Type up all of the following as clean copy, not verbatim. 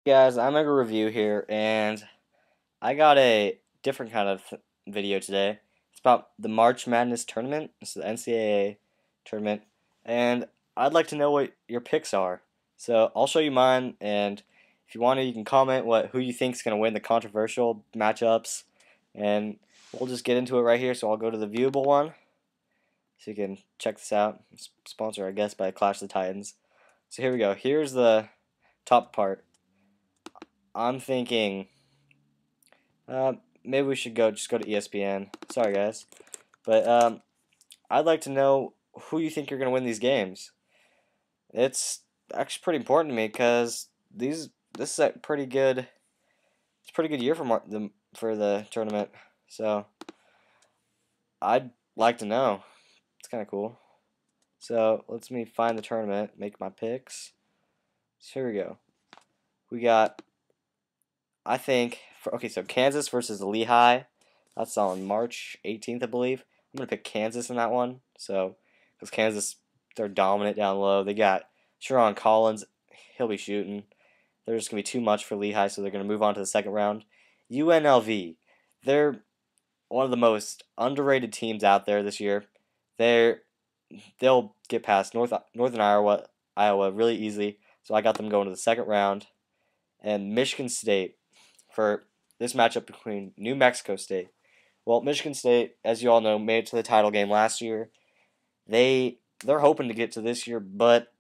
Guys, I'm making a review here, and I got a different kind of video today. It's about the March Madness tournament. It's the NCAA tournament, and I'd like to know what your picks are. So I'll show you mine, and if you want to, you can comment who you think is going to win the controversial matchups, and we'll just get into it right here. So I'll go to the viewable one, so you can check this out. It's sponsored, I guess, by Clash of the Titans. So here we go. Here's the top part. I'm thinking maybe we should just go to ESPN. Sorry, guys. But I'd like to know who you think you're going to win these games. It's actually pretty important to me because this is a pretty good year for the tournament. So I'd like to know. It's kind of cool. So let me find the tournament, make my picks. So here we go. We got, I think, so Kansas versus Lehigh. That's on March 18th, I believe. I'm going to pick Kansas in that one. So, because Kansas, they're dominant down low. They got Sherron Collins. He'll be shooting. They're just going to be too much for Lehigh, so they're going to move on to the second round. UNLV. They're one of the most underrated teams out there this year. They'll get past Northern Iowa really easily. So I got them going to the second round. And Michigan State for this matchup between New Mexico State. Well, Michigan State, as you all know, made it to the title game last year. They're hoping to get to this year, but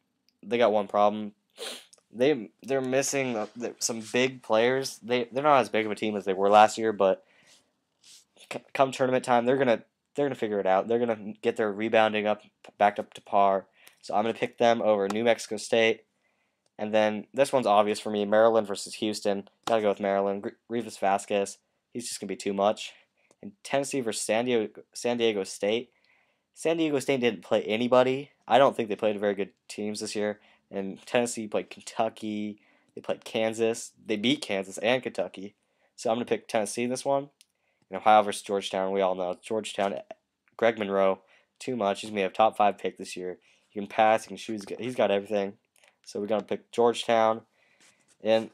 they got one problem. They're missing some big players. They're not as big of a team as they were last year, but come tournament time, they're gonna figure it out. They're gonna get their rebounding back up to par. So I'm gonna pick them over New Mexico State. And then this one's obvious for me, Maryland versus Houston. Gotta go with Maryland. Rivas Vasquez, he's just gonna be too much. And Tennessee versus San Diego State. San Diego State didn't play anybody. I don't think they played very good teams this year. And Tennessee played Kentucky. They played Kansas. They beat Kansas and Kentucky. So I'm gonna pick Tennessee in this one. And Ohio versus Georgetown. We all know Georgetown. Greg Monroe, too much. He's gonna have top 5 pick this year. He can pass. He can shoot. He's got everything. So we're going to pick Georgetown. And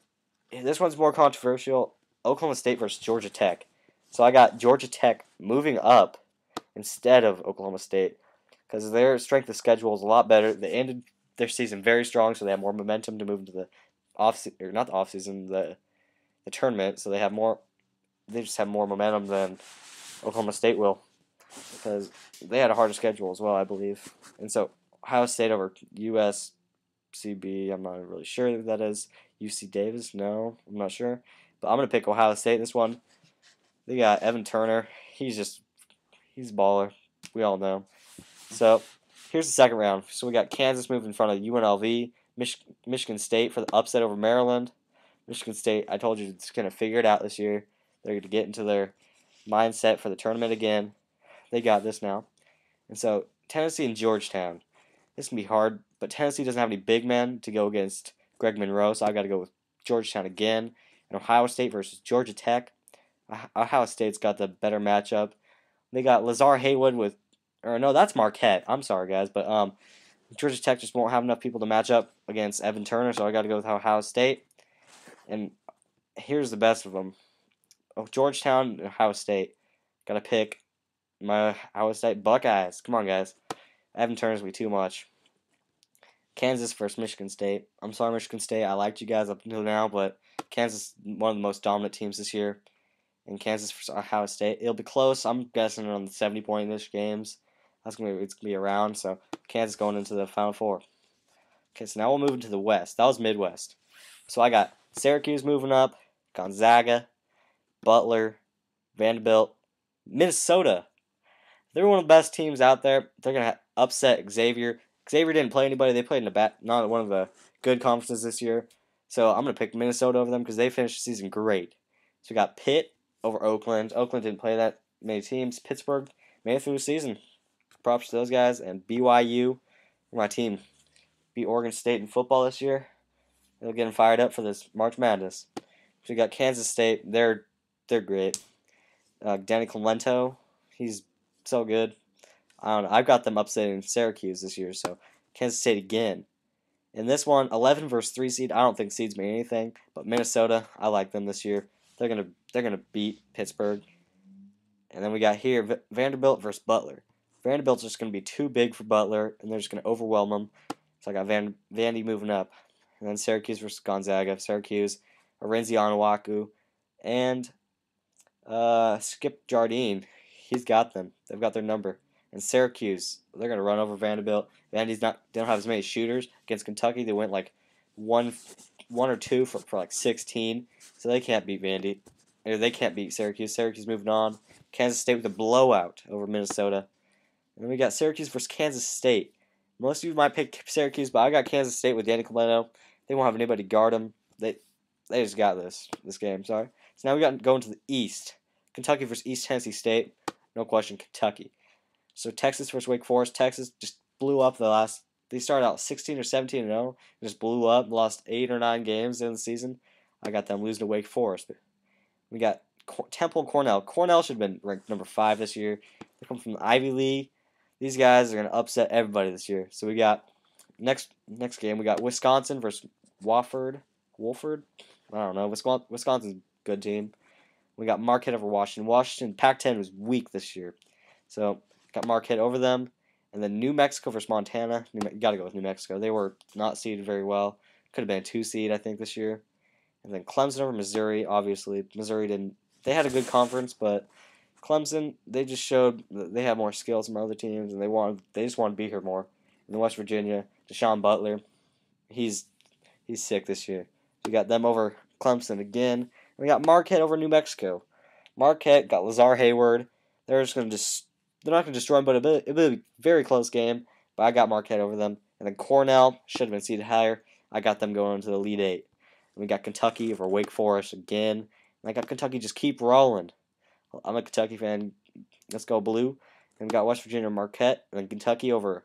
this one's more controversial. Oklahoma State versus Georgia Tech. So I got Georgia Tech moving up instead of Oklahoma State because their strength of schedule is a lot better. They ended their season very strong, so they have more momentum to move into the the tournament. So they just have more momentum than Oklahoma State will because they had a harder schedule as well, I believe. And so Ohio State over USCB, I'm not really sure who that is. UC Davis, no, I'm not sure. But I'm going to pick Ohio State in this one. They got Evan Turner. He's a baller. We all know. So here's the second round. So we got Kansas moving in front of UNLV. Michigan State for the upset over Maryland. Michigan State, I told you, it's going to figure it out this year. They're going to get into their mindset for the tournament again. They got this now. And so Tennessee and Georgetown. This can be hard, but Tennessee doesn't have any big men to go against Greg Monroe, so I've got to go with Georgetown again. And Ohio State versus Georgia Tech. Ohio State's got the better matchup. They got Lazar Haywood that's Marquette. I'm sorry, guys, but Georgia Tech just won't have enough people to match up against Evan Turner, so I got to go with Ohio State. And here's the best of them. Georgetown and Ohio State. Got to pick my Ohio State Buckeyes. Come on, guys. Evan Turner's going to be too much. Kansas versus Michigan State. I'm sorry, Michigan State. I liked you guys up until now, but Kansas one of the most dominant teams this year. And Kansas versus Ohio State. It'll be close. I'm guessing on the 70-point-ish games. It's gonna be around. So Kansas going into the Final Four. Okay, so now we'll move into the West. That was Midwest. So I got Syracuse moving up, Gonzaga, Butler, Vanderbilt, Minnesota. They're one of the best teams out there. They're going to upset Xavier. Xavier didn't play anybody. They played in not one of the good conferences this year. So I'm going to pick Minnesota over them because they finished the season great. So we got Pitt over Oakland. Oakland didn't play that many teams. Pittsburgh made it through the season. Props to those guys. And BYU, my team, beat Oregon State in football this year. They're getting fired up for this March Madness. So we got Kansas State. They're great. Danny Clemento, he's so good. I don't know. I've got them upsetting Syracuse this year, so Kansas State again. In this one, 11 versus 3 seed. I don't think seeds mean anything, but Minnesota, I like them this year. They're gonna beat Pittsburgh. And then we got here Vanderbilt versus Butler. Vanderbilt's just gonna be too big for Butler, and they're just gonna overwhelm them. So I got Vandy moving up, and then Syracuse versus Gonzaga. Syracuse, Arinze Onuaku, and Skip Jardine. He's got them. They've got their number. And Syracuse, they're gonna run over Vanderbilt. Vandy's not. They don't have as many shooters against Kentucky. They went like one or two for like 16, so they can't beat Vandy. Or they can't beat Syracuse. Syracuse moving on. Kansas State with a blowout over Minnesota. And then we got Syracuse versus Kansas State. Most of you might pick Syracuse, but I got Kansas State with Yannick Coleno. They won't have anybody guard them. They just got this game. Sorry. So now we got going to the East. Kentucky versus East Tennessee State. No question, Kentucky. So Texas versus Wake Forest. Texas just blew up the last. They started out 16 or 17-0. Just blew up. Lost 8 or 9 games in the season. I got them losing to Wake Forest. We got Temple and Cornell. Cornell should have been ranked number 5 this year. They come from the Ivy League. These guys are going to upset everybody this year. So we got next game. We got Wisconsin versus Wofford. I don't know. Wisconsin's a good team. We got Marquette over Washington. Washington Pac-10 was weak this year, so got Marquette over them. And then New Mexico versus Montana. You got to go with New Mexico. They were not seeded very well. Could have been a 2 seed, I think, this year. And then Clemson over Missouri. Obviously, Missouri didn't. They had a good conference, but Clemson, they just showed that they have more skills than other teams, and they just want to be here more. And then West Virginia, Deshaun Butler, he's sick this year. We got them over Clemson again. We got Marquette over New Mexico. Marquette got Lazar Hayward. They're not going to destroy them, but it'll be a very close game. But I got Marquette over them. And then Cornell should have been seeded higher. I got them going into the Elite Eight. And we got Kentucky over Wake Forest again. And I got Kentucky just keep rolling. I'm a Kentucky fan. Let's go blue. And we got West Virginia Marquette. And then Kentucky over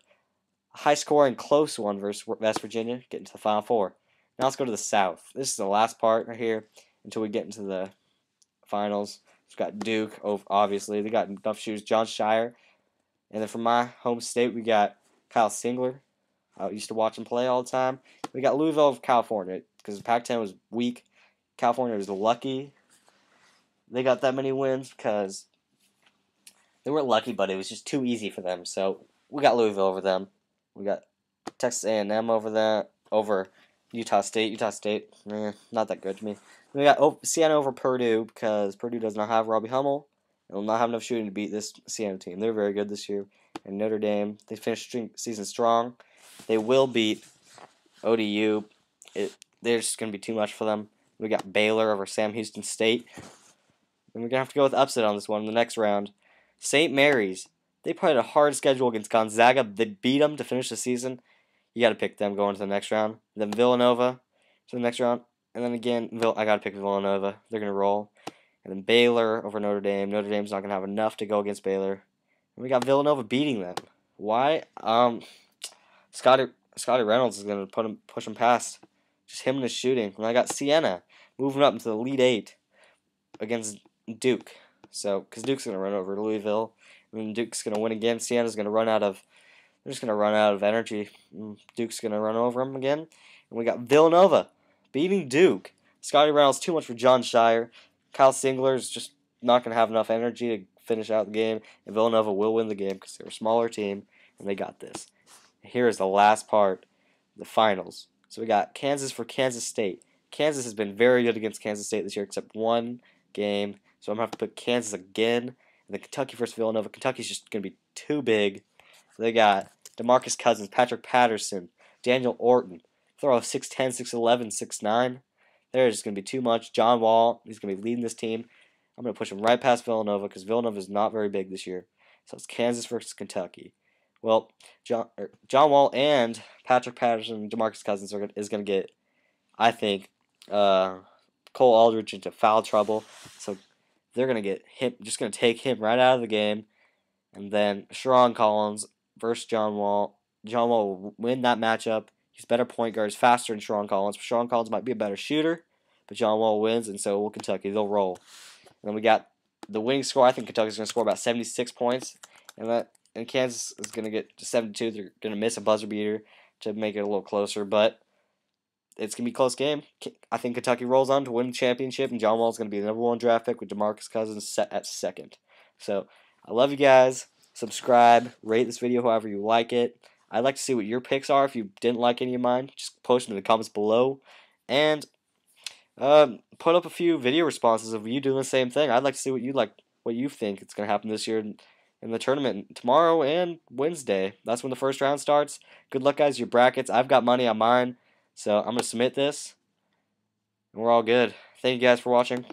a high-scoring close one versus West Virginia, getting to the Final Four. Now let's go to the South. This is the last part right here until we get into the finals. We've got Duke, obviously. They got enough shooters. John Shire. And then from my home state, we got Kyle Singler. I used to watch him play all the time. We got Louisville of California because the Pac-10 was weak. California was lucky. They got that many wins because they weren't lucky, but it was just too easy for them. So we got Louisville over them. We got Texas A&M over Utah State. Utah State, not that good to me. We got Siena over Purdue because Purdue does not have Robbie Hummel. And will not have enough shooting to beat this Siena team. They're very good this year. And Notre Dame, they finished season strong. They will beat ODU. They're just going to be too much for them. We got Baylor over Sam Houston State. And we're going to have to go with upset on this one in the next round. St. Mary's, they played a hard schedule against Gonzaga. They beat them to finish the season. You got to pick them going to the next round. Then Villanova to the next round. And then again, I got to pick Villanova. They're going to roll. And then Baylor over Notre Dame. Notre Dame's not going to have enough to go against Baylor. And we got Villanova beating them. Why? Scotty Reynolds is going to push him past. Just him and his shooting. And I got Siena moving up into the Elite Eight against Duke. So, because Duke's going to run over Louisville. And then Duke's going to win again. Siena's going to run out of... They're just going to run out of energy. Duke's going to run over them again. And we got Villanova beating Duke. Scotty Reynolds too much for John Shire. Kyle Singler's just not going to have enough energy to finish out the game. And Villanova will win the game because they're a smaller team. And they got this. Here is the last part. The finals. So we got Kansas for Kansas State. Kansas has been very good against Kansas State this year except one game. So I'm going to have to put Kansas again. And then Kentucky versus Villanova. Kentucky's just going to be too big. They got DeMarcus Cousins, Patrick Patterson, Daniel Orton. Throw a 6'10", 6'11", 6'9". There's just going to be too much. John Wall, he's going to be leading this team. I'm going to push him right past Villanova because Villanova is not very big this year. So it's Kansas versus Kentucky. Well, John Wall and Patrick Patterson and DeMarcus Cousins is going to get, I think, Cole Aldridge into foul trouble. So they're going to get him, just going to take him right out of the game. And then Sherron Collins versus John Wall. John Wall will win that matchup. He's better point guard. He's faster than Sherron Collins. Sherron Collins might be a better shooter, but John Wall wins, and so will Kentucky. They'll roll. And then we got the winning score. I think Kentucky's going to score about 76 points, and Kansas is going to get to 72. They're going to miss a buzzer beater. to make it a little closer, but it's going to be a close game. I think Kentucky rolls on to win the championship, and John Wall is going to be the #1 draft pick with DeMarcus Cousins set at 2nd. So, I love you guys. Subscribe, rate this video however you like it. I'd like to see what your picks are. If you didn't like any of mine, just post them in the comments below. And put up a few video responses of you doing the same thing. I'd like to see what you think it's going to happen this year in the tournament tomorrow and Wednesday. That's when the first round starts. Good luck, guys. Your brackets. I've got money on mine. So I'm going to submit this, and we're all good. Thank you guys for watching.